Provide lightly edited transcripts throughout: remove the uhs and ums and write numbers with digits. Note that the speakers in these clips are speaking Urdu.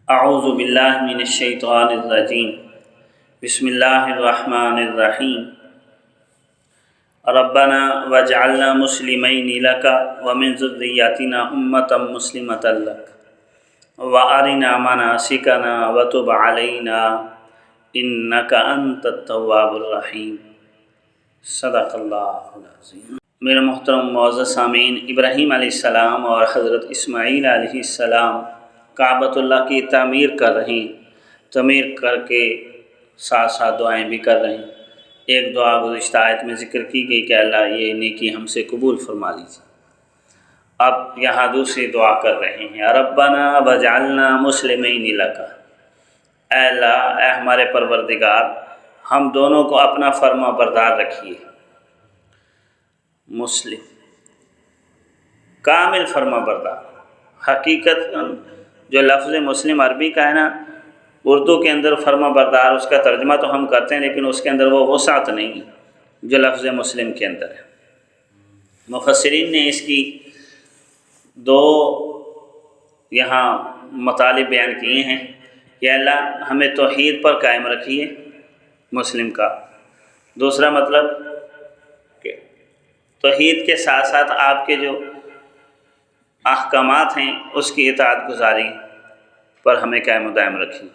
اعوذ باللہ من الشیطان الرجیم بسم اللہ الرحمن الرحیم ربنا واجعلنا مسلمین لک ومن ذریتنا امۃ مسلمۃ لک وارنا مناسکنا وتب علینا انک انت التواب الرحیم۔ صدق اللہ العظیم۔ میرے محترم معزز سامعین، ابراہیم علیہ السلام اور حضرت اسماعیل علیہ السلام کعبۃ اللہ کی تعمیر کر رہے ہیں، تعمیر کر کے ساتھ ساتھ دعائیں بھی کر رہے ہیں۔ ایک دعا گزشتہ آیت میں ذکر کی گئی کہ اللہ یہ نیکی ہم سے قبول فرما لیجیے۔ اب یہاں دوسری دعا کر رہے ہیں، ربنا وجعلنا مسلمین لک، اے اللہ، اے ہمارے پروردگار، ہم دونوں کو اپنا فرما بردار رکھیے۔ مسلم کامل فرما بردار، حقیقت جو لفظ مسلم عربی کا ہے نا، اردو کے اندر فرما بردار اس کا ترجمہ تو ہم کرتے ہیں، لیکن اس کے اندر وہ وسعت نہیں جو لفظ مسلم کے اندر ہے۔ مفسرین نے اس کی دو یہاں مطالب بیان کیے ہیں کہ اللہ ہمیں توحید پر قائم رکھیے، مسلم کا۔ دوسرا مطلب کہ توحید کے ساتھ ساتھ آپ کے جو احکامات ہیں اس کی اطاعت گزاری پر ہمیں قائم و دائم رکھیے۔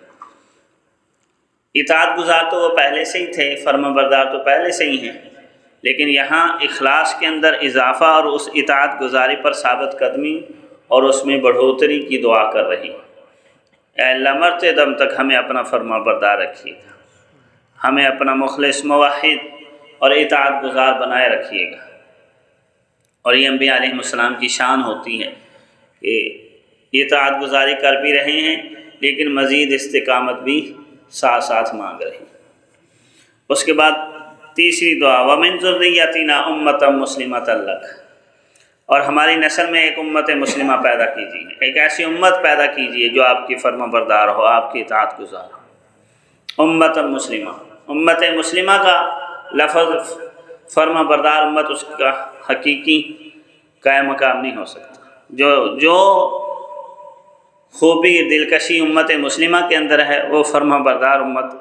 اطاعت گزار تو وہ پہلے سے ہی تھے، فرما بردار تو پہلے سے ہی ہیں، لیکن یہاں اخلاص کے اندر اضافہ اور اس اطاعت گزاری پر ثابت قدمی اور اس میں بڑھوتری کی دعا کر رہی۔ اے اللہ، مرتے دم تک ہمیں اپنا فرما بردار رکھیے گا، ہمیں اپنا مخلص موحد اور اطاعت گزار بنائے رکھیے گا۔ اور یہ انبیاء علیہ السلام کی شان ہوتی ہے کہ اطاعت گزاری کر بھی رہے ہیں لیکن مزید استقامت بھی ساتھ ساتھ مانگ رہے ہیں۔ اس کے بعد تیسری دعا، وَمِن ذُرِّيَّتِنَا أُمَّةً مُسْلِمَةً لَكَ، اور ہماری نسل میں ایک امت مسلمہ پیدا کیجیے، ایک ایسی امت پیدا کیجیے جو آپ کی فرما بردار ہو، آپ کی اطاعت گزار ہو۔ امت مسلمہ، امت مسلمہ کا لفظ فرما بردار امت اس کا حقیقی قائم مقام نہیں ہو سکتا۔ جو خوبی دلکشی امت مسلمہ کے اندر ہے وہ فرما بردار امت،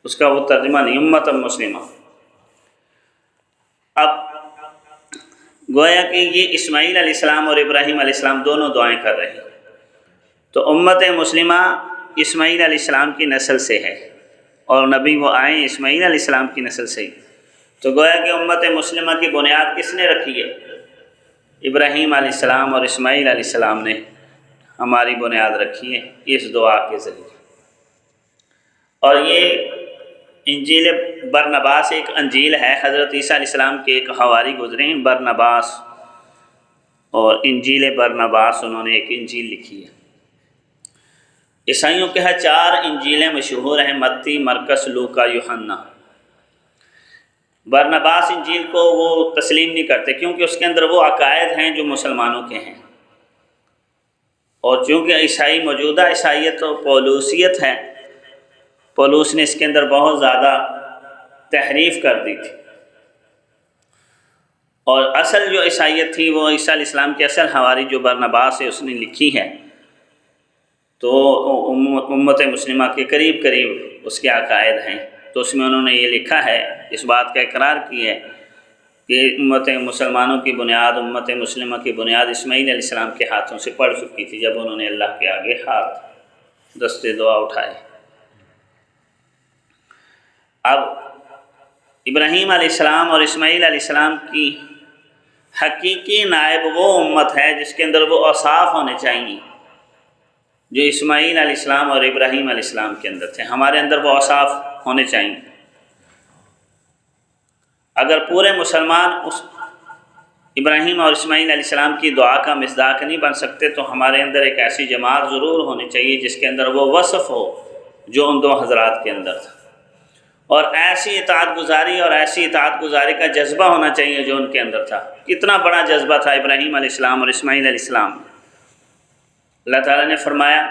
اس کا وہ ترجمہ نہیں، امت مسلمہ۔ اب گویا کہ یہ اسماعیل علیہ السلام اور ابراہیم علیہ السلام دونوں دعائیں کر رہے ہیں، تو امت مسلمہ اسماعیل علیہ السلام کی نسل سے ہے اور نبی وہ آئے اسماعیل علیہ السلام کی نسل سے ہی، تو گویا کہ امت مسلمہ کی بنیاد کس نے رکھی ہے؟ ابراہیم علیہ السلام اور اسماعیل علیہ السلام نے ہماری بنیاد رکھی ہے اس دعا کے ذریعے۔ اور یہ انجیل برنباس ایک انجیل ہے، حضرت عیسیٰ علیہ السلام کے ایک حواری گزرے ہیں برنباس، اور انجیل برنباس انہوں نے ایک انجیل لکھی ہے۔ عیسائیوں کے ہاں 4 انجیلیں مشہور ہیں، متی، مرکس، لوکا، یوحنا۔ برنباس انجیل کو وہ تسلیم نہیں کرتے کیونکہ اس کے اندر وہ عقائد ہیں جو مسلمانوں کے ہیں، اور چونکہ عیسائی موجودہ عیسائیت و پولوسیت ہے، پولوس نے اس کے اندر بہت زیادہ تحریف کر دی تھی، اور اصل جو عیسائیت تھی وہ عیسیٰ علیہ السلام کے اصل حواری جو برنباس ہے اس نے لکھی ہے، تو امت مسلمہ کے قریب قریب اس کے عقائد ہیں، تو اس میں انہوں نے یہ لکھا ہے، اس بات کا اقرار کی ہے کہ امت مسلمانوں کی بنیاد، امت مسلمہ کی بنیاد اسماعیل علیہ السلام کے ہاتھوں سے پڑ چکی تھی جب انہوں نے اللہ کے آگے ہاتھ دستے دعا اٹھائے۔ اب ابراہیم علیہ السلام اور اسماعیل علیہ السلام کی حقیقی نائب وہ امت ہے جس کے اندر وہ اوصاف ہونے چاہیے جو اسماعیل علیہ السلام اور ابراہیم علیہ السلام کے اندر تھے، ہمارے اندر وہ اوصاف ہونے چاہیے۔ اگر پورے مسلمان اس ابراہیم اور اسماعیل علیہ السلام کی دعا کا مصداق نہیں بن سکتے تو ہمارے اندر ایک ایسی جماعت ضرور ہونی چاہیے جس کے اندر وہ وصف ہو جو ان 2 حضرات کے اندر تھا، اور ایسی اطاعت گزاری اور ایسی اطاعت گزاری کا جذبہ ہونا چاہیے جو ان کے اندر تھا۔ کتنا بڑا جذبہ تھا ابراہیم علیہ السلام اور اسماعیل علیہ السلام۔ اللہ تعالیٰ نے فرمایا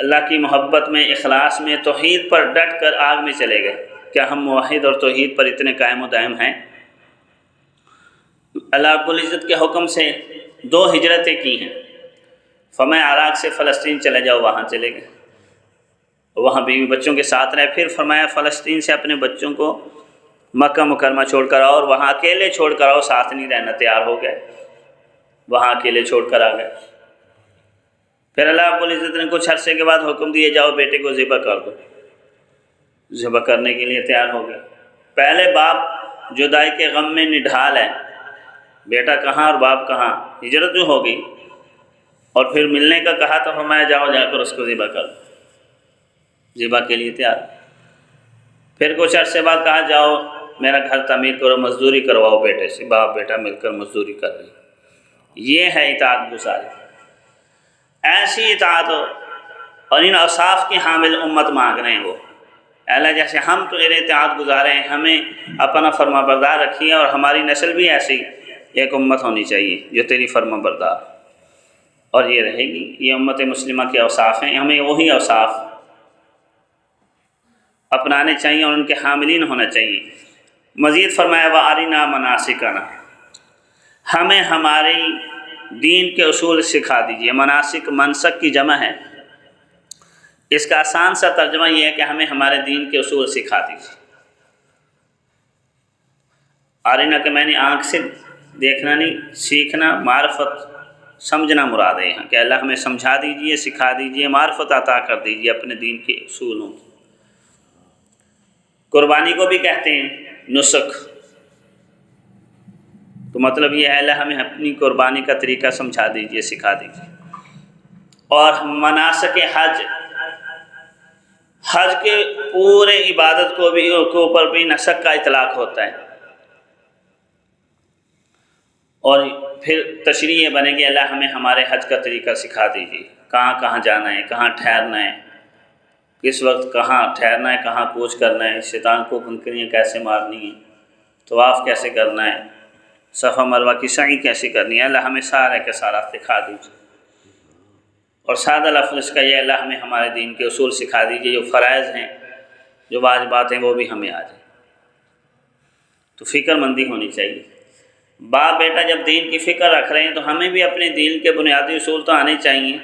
اللہ کی محبت میں، اخلاص میں، توحید پر ڈٹ کر آگ میں چلے گئے۔ کیا ہم موحد اور توحید پر اتنے قائم و دائم ہیں؟ اللہ رب العزت کے حکم سے 2 ہجرتیں کی ہیں، فرمایا عراق سے فلسطین چلے جاؤ، وہاں چلے گئے، وہاں بیوی بچوں کے ساتھ رہے۔ پھر فرمایا فلسطین سے اپنے بچوں کو مکہ مکرمہ چھوڑ کر آؤ، اور وہاں اکیلے چھوڑ کر آؤ، ساتھ نہیں رہنا۔ تیار ہو گئے، وہاں اکیلے چھوڑ کر آ گئے۔ پھر اللہ رب العزت نے کچھ عرصے کے بعد حکم دیے جاؤ بیٹے کو ذبح کر دو، ذبح کرنے کے لیے تیار ہو گئے۔ پہلے باپ جدائی کے غم میں نڈھال ہے، بیٹا کہاں اور باپ کہاں، ہجرت جو ہو گئی، اور پھر ملنے کا کہا تو فرمایا جاؤ جا کر اس کو ذبح کر دو، ذبح کے لیے تیار۔ پھر کچھ عرصے بعد کہا جاؤ میرا گھر تعمیر کرو، مزدوری کرواؤ بیٹے سے، باپ بیٹا مل کر مزدوری کر رہے۔ یہ ہے اطاعت گزاری۔ ایسی اطاعت اور ان اوصاف کی حامل امت مانگ رہے ہیں وہ، اللہ جیسے ہم تو تیرے اطاعت گزارے ہیں، ہمیں اپنا فرما بردار رکھیے، اور ہماری نسل بھی ایسی ایک امت ہونی چاہیے جو تیری فرما بردار، اور یہ رہے گی۔ یہ امت مسلمہ کے اوصاف ہیں، ہمیں وہی اوصاف اپنانے چاہیے اور ان کے حاملین ہونا چاہیے۔ مزید فرمایا وَأَرِنَا مَنَاسِكَنَا، ہمیں ہماری دین کے اصول سکھا دیجیے۔ مناسک منسک کی جمع ہے، اس کا آسان سا ترجمہ یہ ہے کہ ہمیں ہمارے دین کے اصول سکھا دیجیے۔ آرینا کے معنی آنکھ سے دیکھنا نہیں، سیکھنا، معرفت سمجھنا مراد ہے یہاں، کہ اللہ ہمیں سمجھا دیجیے، سکھا دیجیے، معرفت عطا کر دیجیے اپنے دین کے اصولوں۔ قربانی کو بھی کہتے ہیں نسک، تو مطلب یہ ہے اللہ ہمیں اپنی قربانی کا طریقہ سمجھا دیجیے، سکھا دیجیے۔ اور مناسک حج، حج کے پورے عبادت کو بھی کے اوپر بھی نسک کا اطلاق ہوتا ہے، اور پھر تشریح بنے گی اللہ ہمیں ہمارے حج کا طریقہ سکھا دیجیے، کہاں کہاں جانا ہے، کہاں ٹھہرنا ہے، کس وقت کہاں ٹھہرنا ہے، کہاں کوچ کرنا ہے، شیطان کو کنکریاں کیسے مارنی ہے، طواف کیسے کرنا ہے، صفا مروہ کی سعی کیسے کرنی ہے، اللہ ہمیں سارے کا سارا سکھا دیجیے۔ اور سادہ لفظ اس کا یہ اللہ ہمیں ہمارے دین کے اصول سکھا دیجیے، جو فرائض ہیں، جو واجبات ہیں، وہ بھی ہمیں آ جائیں۔ تو فکر مندی ہونی چاہیے۔ باپ بیٹا جب دین کی فکر رکھ رہے ہیں تو ہمیں بھی اپنے دین کے بنیادی اصول تو آنے چاہیے،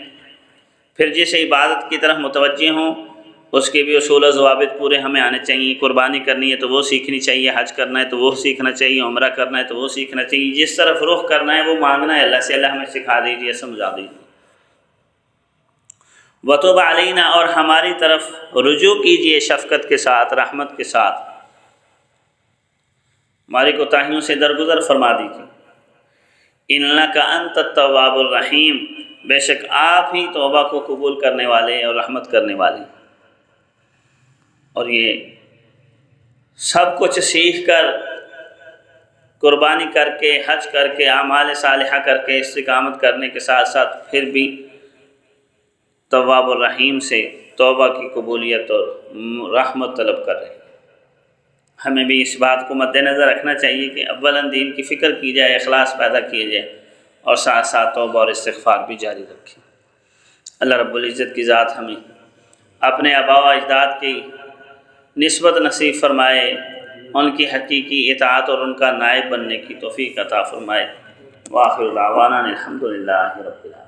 پھر جس عبادت کی طرف متوجہ ہوں اس کے بھی اصول و ضوابط پورے ہمیں آنے چاہیے۔ قربانی کرنی ہے تو وہ سیکھنی چاہیے، حج کرنا ہے تو وہ سیکھنا چاہیے، عمرہ کرنا ہے تو وہ سیکھنا چاہیے، جس طرف رخ کرنا ہے وہ مانگنا ہے اللہ سے، اللہ ہمیں سکھا دیجیے، سمجھا دیجیے۔ وَتُبْ عَلَيْنَا، اور ہماری طرف رجوع کیجیے شفقت کے ساتھ، رحمت کے ساتھ، ہماری کوتاہیوں سے درگزر فرما دیجیے۔ اِنَّكَ أَنْتَ التَّوَّابُ الرَّحِيمُ، بے شک آپ ہی توبہ کو قبول کرنے والے اور رحمت کرنے والے۔ اور یہ سب کچھ سیکھ کر، قربانی کر کے، حج کر کے، اعمال صالحہ کر کے، استقامت کرنے کے ساتھ ساتھ پھر بھی تواب الرحیم سے توبہ کی قبولیت اور رحمت طلب کر رہے ہیں۔ ہمیں بھی اس بات کو مد نظر رکھنا چاہیے کہ اولاً دین کی فکر کی جائے، اخلاص پیدا کیے جائے، اور ساتھ ساتھ توبہ اور استغفار بھی جاری رکھیں۔ اللہ رب العزت کی ذات ہمیں اپنے آباء و اجداد کی نسبت نصیب فرمائے، ان کی حقیقی اطاعت اور ان کا نائب بننے کی توفیق عطا فرمائے۔ وآخر دعوانا الحمد للہ رب العالمین۔